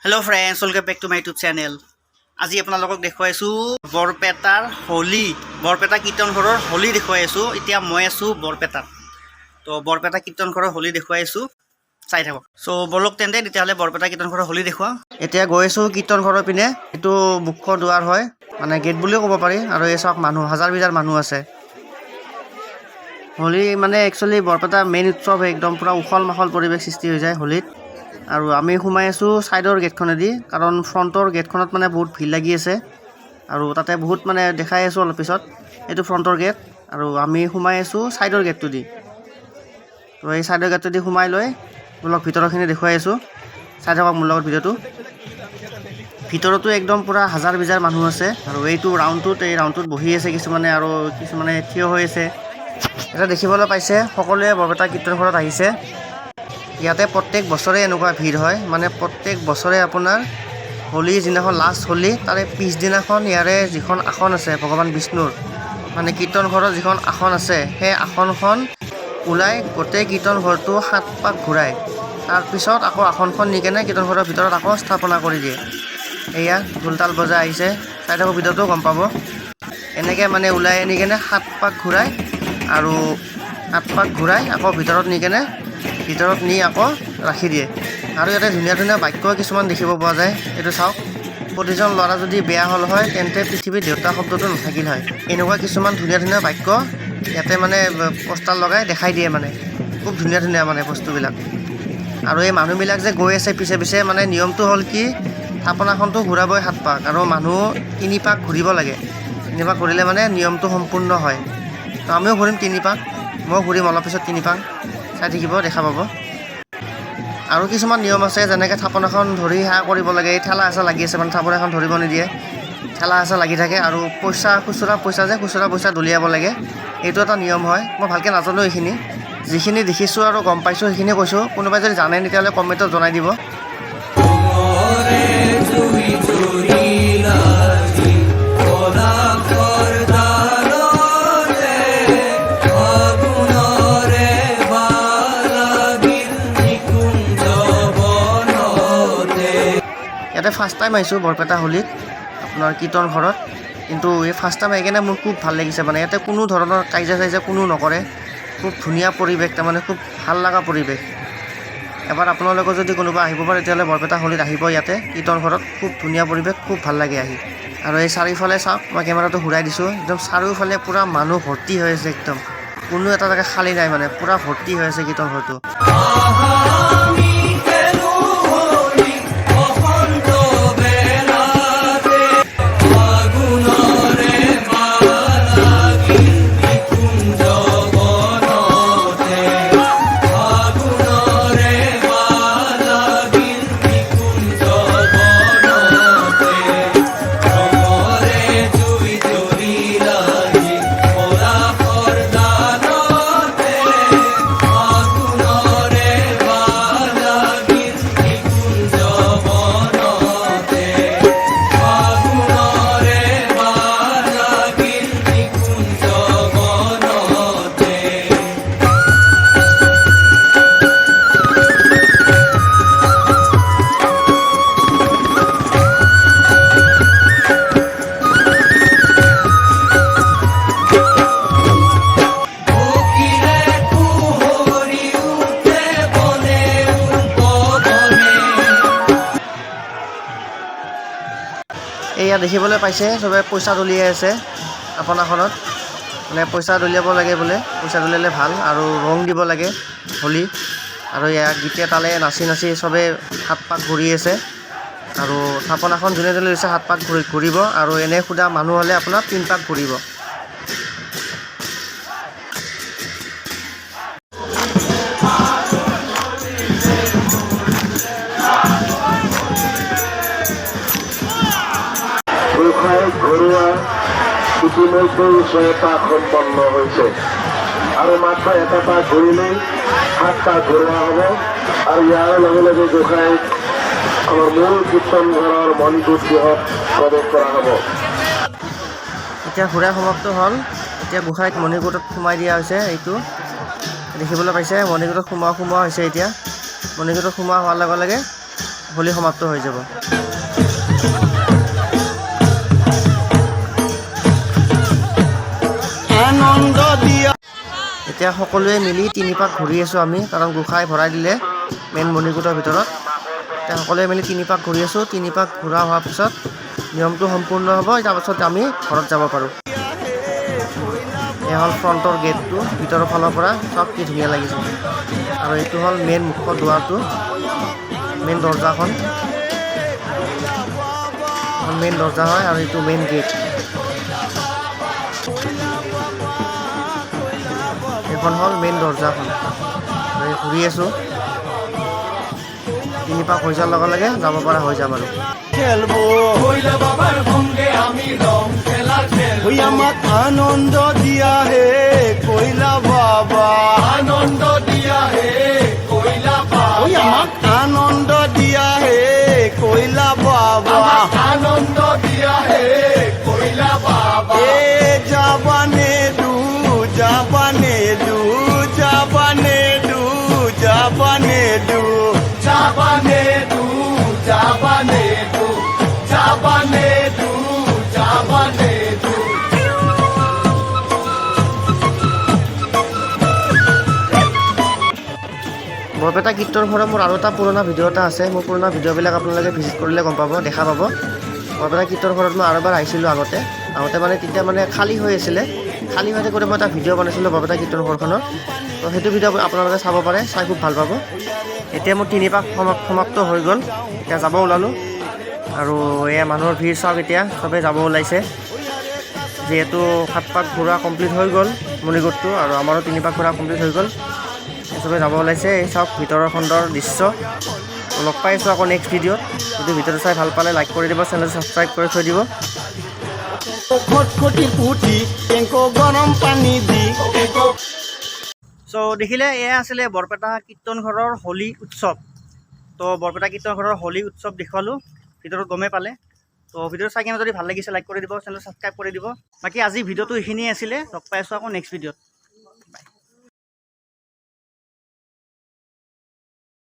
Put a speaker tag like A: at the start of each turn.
A: Hello friends, welcome back to my YouTube channel. আজি আপোনালোকক দেখুৱাইছো বৰপেটাৰ হোলি বৰপেটা কীৰ্তন ঘৰৰ হোলি দেখুৱাইছো। এতিয়া মই আছো বৰপেটাত। তো বৰপেটা কীৰ্তন ঘৰৰ হোলি দেখুৱাইছো, চাই থাকক। সো বলক তেন্তে তেতিয়াহ'লে বৰপেটা কীৰ্তন ঘৰৰ হোলি দেখুৱাও। এতিয়া গৈ আছো কীৰ্তন ঘৰৰ পিনে। এইটো মুখ্য দুৱাৰ হয়, মানে গেট বুলিও ক'ব পাৰি। আৰু এই সব মানুহ হাজাৰ বিজাৰ মানুহ আছে। হোলি মানে একচুৱেলি বৰপেটা মেইন উৎসৱ হয়, একদম পুৰা উখল মাখল পৰিৱেশ সৃষ্টি হৈ যায় হোলিত। আৰু আমি সোমাই আছো সাইডৰ গেটখনেদি, কাৰণ ফ্ৰণ্টৰ গেটখনত মানে বহুত ভিৰ লাগি আছে। আৰু তাতে বহুত মানে দেখাই আছো অলপ পিছত। এইটো ফ্ৰণ্টৰ গেট আৰু আমি সোমাই আছো সাইডৰ গেটটো দি। তো এই সাইডৰ গেটটো দি সোমাই লৈ অলপ ভিতৰখিনি দেখুৱাই আছো, চাই থাকক মোৰ লগত ভিডিঅ'টো। ভিতৰতো একদম পুৰা হাজাৰ বিজাৰ মানুহ আছে। আৰু এইটো এই ৰাউণ্ডটোত বহি আছে কিছুমানে, আৰু কিছুমানে থিয় হৈ আছে। এটা দেখিবলৈ পাইছে সকলোৱে বৰপেটা কীৰ্তন ঘৰত আহিছে। ইয়াতে প্ৰত্যেক বছৰে এনেকুৱা ভিৰ হয়, মানে প্ৰত্যেক বছৰে আপোনাৰ হোলী যিদিনাখন লাষ্ট হোলী তাৰে পিছদিনাখন ইয়াৰে যিখন আসন আছে ভগৱান বিষ্ণুৰ, মানে কীৰ্তন ঘৰৰ যিখন আসন আছে, সেই আসনখন ওলাই গোটেই কীৰ্তন ঘৰটো 7 পাক ঘূৰাই তাৰপিছত আকৌ আসনখন নি কেনে কীৰ্তন ঘৰৰ ভিতৰত আকৌ স্থাপনা কৰি দিয়ে। এয়া ঢোলতাল বজাই আহিছে, চাই থাকোঁ ভিডিঅ'টো গম পাব। এনেকৈ মানে ওলাই আনি কেনে 7 পাক ঘূৰাই, আৰু 8 পাক ঘূৰাই আকৌ ভিতৰত নি আকৌ ৰাখি দিয়ে। আৰু ইয়াতে ধুনীয়া ধুনীয়া বাক্য কিছুমান দেখিব পোৱা যায়। এইটো চাওক, প্ৰতিজন ল'ৰা যদি বেয়া হ'ল হয় তেন্তে পৃথিৱীত দেউতা শব্দটো নাথাকিল হয়। এনেকুৱা কিছুমান ধুনীয়া ধুনীয়া বাক্য ইয়াতে মানে পোষ্টাৰ লগাই দেখাই দিয়ে, মানে খুব ধুনীয়া ধুনীয়া মানে বস্তুবিলাক। আৰু এই মানুহবিলাক যে গৈ আছে পিছে পিছে, মানে নিয়মটো হ'ল কি, থাপনাখনটো ঘূৰাবই 7 পাক, আৰু মানুহ 3 পাক ঘূৰিব লাগে। 3 পাক ঘূৰিলে মানে নিয়মটো সম্পূৰ্ণ হয়। তো আমিও ঘূৰিম 3 পাক, ময়ো ঘূৰিম অলপ পিছত 3 পাক, চাই থাকিব, দেখা পাব। আৰু কিছুমান নিয়ম আছে, যেনেকৈ থাপনাখন ধৰি সেৱা কৰিব লাগে। এই ঠেলা হেঁচা লাগি আছে, মানে থাপনাখন ধৰিব নিদিয়ে, ঠেলা হেঁচা লাগি থাকে। আৰু খুচুৰা পইচা দলিয়াব লাগে, এইটো এটা নিয়ম হয়। মই ভালকৈ নাজানো এইখিনি, যিখিনি দেখিছোঁ আৰু গম পাইছোঁ সেইখিনি কৈছোঁ। কোনোবাই যদি জানে তেতিয়াহ'লে কমেণ্টত জনাই দিব। ইয়াতে ফাৰ্ষ্ট টাইম আহিছোঁ বৰপেটা হোলীত, আপোনাৰ কীৰ্তন ঘৰত। কিন্তু এই ফাৰ্ষ্ট টাইম আহি কেনে মোৰ খুব ভাল লাগিছে। মানে ইয়াতে কোনো ধৰণৰ কাজিয়া কোনো নকৰে, খুব ধুনীয়া পৰিৱেশ, তাৰমানে খুব ভাল লগা পৰিৱেশ। এবাৰ আপোনালোকৰ যদি কোনোবা আহিব পাৰে তেতিয়াহ'লে বৰপেটা হোলীত আহিব। ইয়াতে কীৰ্তন ঘৰত খুব ধুনীয়া পৰিৱেশ, খুব ভাল লাগে আহি। আৰু এই চাৰিওফালে চাওক, মই কেমেৰাটো ঘূৰাই দিছোঁ, একদম চাৰিওফালে পূৰা মানুহ ভৰ্তি হৈ আছে। একদম কোনো এটা জেগা খালী নাই, মানে পূৰা ভৰ্তি হৈ আছে কীৰ্তন ঘৰটো। এয়া দেখিবলৈ পাইছে, চবে পইচা দলিয়াই আছে থাপনাখনত। মানে পইচা দলিয়াব লাগে বোলে, পইচা দলিয়ালে ভাল, আৰু ৰং দিব লাগে হোলী। আৰু এয়া গীতে তালে নাচি নাচি চবে 7 পাক ঘূৰি আছে। আৰু থাপনাখন যোনে যোনে লৈছে 7 পাক ঘূৰিব, আৰু এনে সোধা মানুহ হ'লে আপোনাৰ 3 পাক ঘূৰিব।
B: ঘৰুৱা ইতিমধ্যেই 6 পাক সম্পন্ন হৈছে, আৰু মাত্ৰ এটা পাক ঘূৰিলেই 7 পাক ঘূৰোৱা হ'ব। আৰু ইয়াৰ লগে লগে গোসাঁই আমাৰ মূল কীৰ্তন ঘৰৰ মণিকূট গৃহত প্ৰৱেশ কৰা হ'ব।
A: এতিয়া ঘূৰা সমাপ্ত হ'ল। এতিয়া গোসাঁইক মণিকূটত সোমাই দিয়া হৈছে। এইটো দেখিবলৈ পাইছে, মণিকূটত সোমোৱা হৈছে। এতিয়া মণিকূটত সোমোৱা হোৱাৰ লগে লগে হোলী সমাপ্ত হৈ যাব।
C: আনন্দ দিয়া
A: এতিয়া সকলোৱে মিলি 3 পাক ঘূৰি আছোঁ আমি, কাৰণ গোসাঁই ভৰাই দিলে মেইন মণিকূটৰ ভিতৰত। এতিয়া সকলোৱে মিলি 3 পাক ঘূৰি আছোঁ। 3 পাক ঘূৰা হোৱাৰ পিছত নিয়মটো সম্পূৰ্ণ হ'ব। তাৰপাছত আমি ঘৰত যাব পাৰোঁ। এয়া হ'ল ফ্ৰণ্টৰ গেটটো, ভিতৰৰ ফালৰ পৰা চব কি ধুনীয়া লাগিছে। আৰু এইটো হ'ল মেইন মুখ্য দুৱাৰটো, মেইন দৰ্জাখন। মেইন দৰ্জা হয় আৰু এইটো মেইন গেট। এইখন হ'ল মেইন দৰ্জাখন। ঘূৰি আছোঁ। 3 পাক হৈ যোৱাৰ লগে লগে যাব পৰা হৈ যাম আৰু।
C: খেলব ওই আমাক আনন্দ দিয়া হে কৈলা বাবা, আনন্দ দিয়া হে কৈলা বাবা, ওই আমাক আনন্দ দিয়া হে কৈলা বাবা, আনন্দ দিয়া হে কৈলা বাবা। এ জাবানে দু জাবানে দু জাবানে দু জাবানে দু জাবানে দু জাবানে দু জাবানে দু জাবানে দু।
A: বৰপেটা কীৰ্তন ঘৰৰ মোৰ আৰু এটা পুৰণা ভিডিঅ' এটা আছে। মোৰ পুৰণা ভিডিঅ'বিলাক আপোনালোকে ভিজিট কৰিলে গম পাব, দেখা পাব। বৰপেটা কীৰ্তন ঘৰত মই আৰু এবাৰ আহিছিলোঁ আগতে মানে তেতিয়া মানে খালী হৈ আছিলে। খালী হৈ থাকোঁতে মই এটা ভিডিঅ' বনাইছিলোঁ বৰপেটা কীৰ্তন ঘৰখনৰ। তো সেইটো ভিডিঅ' আপোনালোকে চাব পাৰে, চাই খুব ভাল পাব। এতিয়া মোৰ 3 পাক সমাপ্ত হৈ গ'ল। এতিয়া যাব ওলালোঁ। আৰু এয়া মানুহৰ ভিৰ চাওক, এতিয়া চবেই যাব ওলাইছে। যিহেতু 7 পাক ঘূৰা কমপ্লিট হৈ গ'ল মণিকূটটো, আৰু আমাৰো 3 পাক ঘূৰা কমপ্লিট হৈ গ'ল। চবেই যাব ওলাইছে। এই চাওক ভিতৰৰ সুন্দৰ দৃশ্য। লগ পাইছোঁ আকৌ নেক্সট ভিডিঅ'ত। যদি ভিডিঅ'টো চাই ভাল পালে লাইক কৰি দিব, চেনেলটো ছাবস্ক্ৰাইব কৰি থৈ দিব।
C: খটখটি পুঠি টেংক গৰম পানী দি।
A: চ' দেখিলে এয়া আছিলে বৰপেটা কীৰ্তন ঘৰৰ হোলী উৎসৱ। তো বৰপেটা কীৰ্তন ঘৰৰ হোলী উৎসৱ দেখুৱালোঁ, ভিতৰত গমেই পালে। তো ভিডিঅ'টো চাই কিনে যদি ভাল লাগিছে লাইক কৰি দিব, চেনেলটো ছাবস্ক্ৰাইব কৰি দিব। বাকী আজি ভিডিঅ'টো এইখিনিয়ে আছিলে। লগ পাই আছোঁ আকৌ নেক্সট ভিডিঅ'ত।